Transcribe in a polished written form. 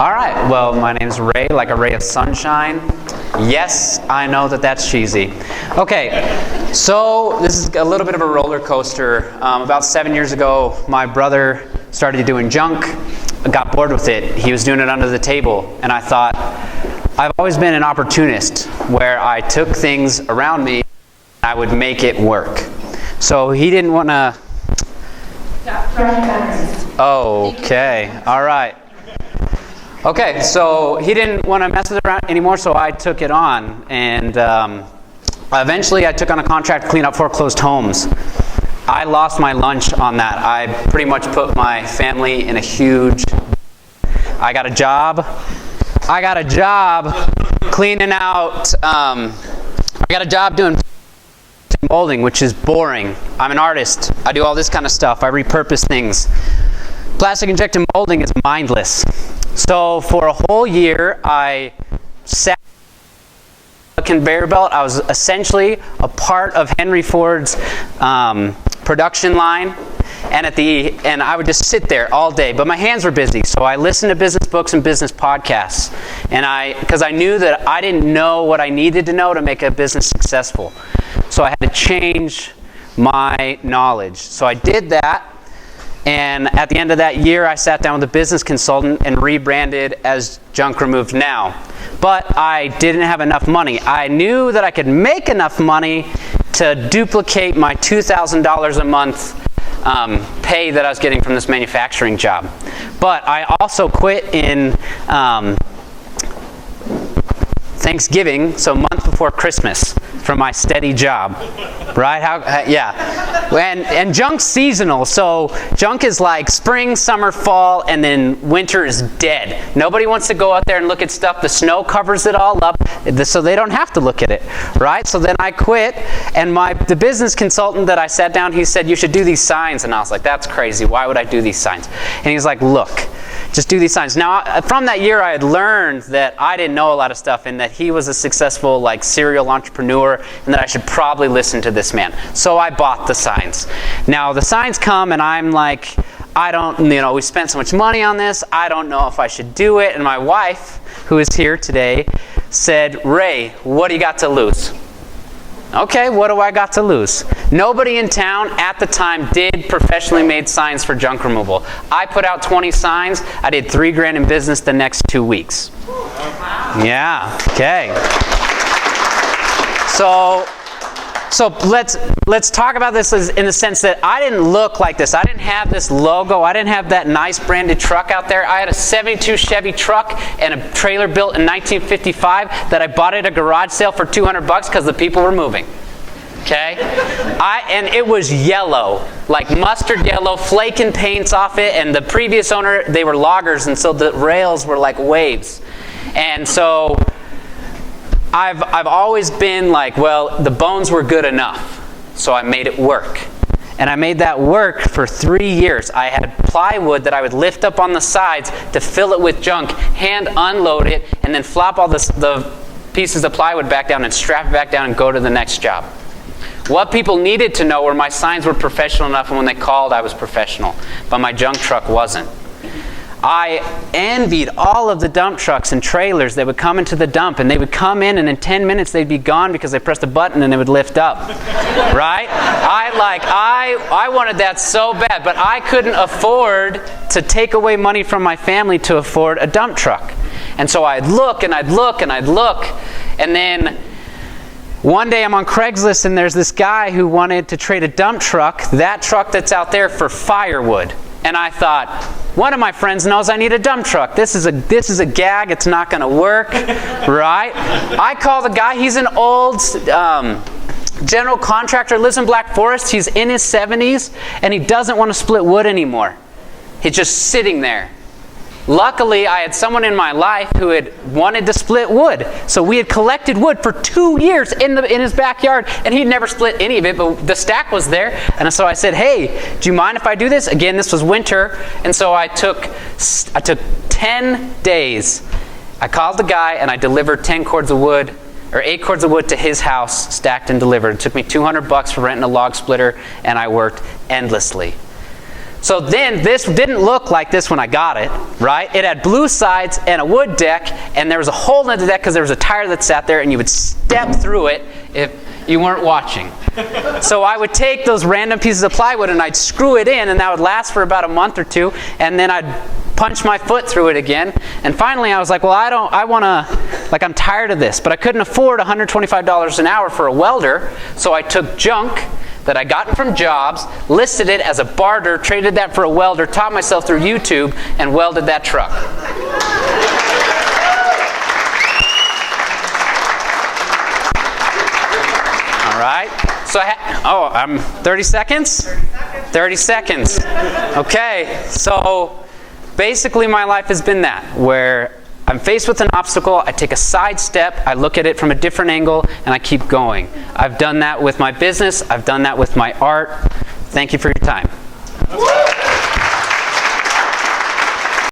All right, well, my name's Ray, like a ray of sunshine. Yes, I know that that's cheesy. Okay, so this is a little bit of a roller coaster. About 7 years ago, my brother started doing junk, got bored with it. He was doing it under the table, and I thought, I've always been an opportunist where I took things around me and I would make it work. So he didn't want to... Okay, all right. Okay, so he didn't want to mess with it around anymore, so I took it on. And eventually I took on a contract to clean up foreclosed homes. I lost my lunch on that. I pretty much put my family in a huge... I got a job cleaning out... I got a job doing molding, which is boring. I'm an artist. I do all this kind of stuff. I repurpose things. Plastic injection molding is mindless. So for a whole year, I sat on a conveyor belt. I was essentially a part of Henry Ford's production line. And I would just sit there all day. But my hands were busy, so I listened to business books and business podcasts. Because I knew that I didn't know what I needed to know to make a business successful. So I had to change my knowledge. So I did that. And at the end of that year, I sat down with a business consultant and rebranded as Junk Removed Now. But I didn't have enough money. I knew that I could make enough money to duplicate my $2,000 a month pay that I was getting from this manufacturing job. But I also quit in Thanksgiving, so a month before Christmas, from my steady job, right? Yeah. And junk's seasonal, so junk is like spring, summer, fall, and then winter is dead. Nobody wants to go out there and look at stuff. The snow covers it all up, so they don't have to look at it, right? So then I quit, and the business consultant that I sat down, he said, you should do these signs. And I was like, that's crazy. Why would I do these signs? And he's like, look, just do these signs. Now, from that year, I had learned that I didn't know a lot of stuff and that he was a successful, serial entrepreneur and that I should probably listen to this man. So I bought the signs. Now, the signs come and I'm like, we spent so much money on this. I don't know if I should do it. And my wife, who is here today, said, Ray, what do you got to lose? Okay, what do I got to lose? Nobody in town at the time did professionally made signs for junk removal. I put out 20 signs. I did $3,000 in business the next 2 weeks. Wow. Yeah, okay. So let's talk about this in the sense that I didn't look like this. I didn't have this logo. I didn't have that nice branded truck out there. I had a 72 Chevy truck and a trailer built in 1955 that I bought at a garage sale for $200 because the people were moving. Okay? And it was yellow, like mustard yellow, flaking paints off it, and the previous owner, they were loggers, and so the rails were like waves. And so I've always been like, well, the bones were good enough, so I made it work. And I made that work for 3 years. I had plywood that I would lift up on the sides to fill it with junk, hand unload it, and then flop all the pieces of plywood back down and strap it back down and go to the next job. What people needed to know were my signs were professional enough, and when they called, I was professional. But my junk truck wasn't. I envied all of the dump trucks and trailers that would come into the dump, and they would come in, and in 10 minutes they'd be gone because they pressed a button and it would lift up. Right? I wanted that so bad, but I couldn't afford to take away money from my family to afford a dump truck. And so I'd look, and then one day I'm on Craigslist, and there's this guy who wanted to trade a dump truck, that truck that's out there, for firewood. And I thought, one of my friends knows I need a dump truck. This is a gag. It's not going to work, right? I call the guy. He's an old general contractor, lives in Black Forest. He's in his 70s, and he doesn't want to split wood anymore. He's just sitting there. Luckily, I had someone in my life who had wanted to split wood. So we had collected wood for 2 years in his backyard, and he'd never split any of it, but the stack was there. And so I said, hey, do you mind if I do this? Again, this was winter, and so I took 10 days. I called the guy, and I delivered 10 cords of wood, or 8 cords of wood to his house, stacked and delivered. It took me $200 for renting a log splitter, and I worked endlessly. So then this didn't look like this when I got it, right? It had blue sides and a wood deck, and there was a hole in the deck because there was a tire that sat there, and you would step through it if you weren't watching. So I would take those random pieces of plywood and I'd screw it in, and that would last for about a month or two, and then I'd punch my foot through it again. And finally I was like, well, I'm tired of this, but I couldn't afford $125 an hour for a welder, so I took junk that I got from jobs, listed it as a barter, traded that for a welder, taught myself through YouTube, and welded that truck. All right. So I'm 30 seconds? 30 seconds. Okay. So basically my life has been that, where I'm faced with an obstacle, I take a side step, I look at it from a different angle, and I keep going. I've done that with my business, I've done that with my art. Thank you for your time.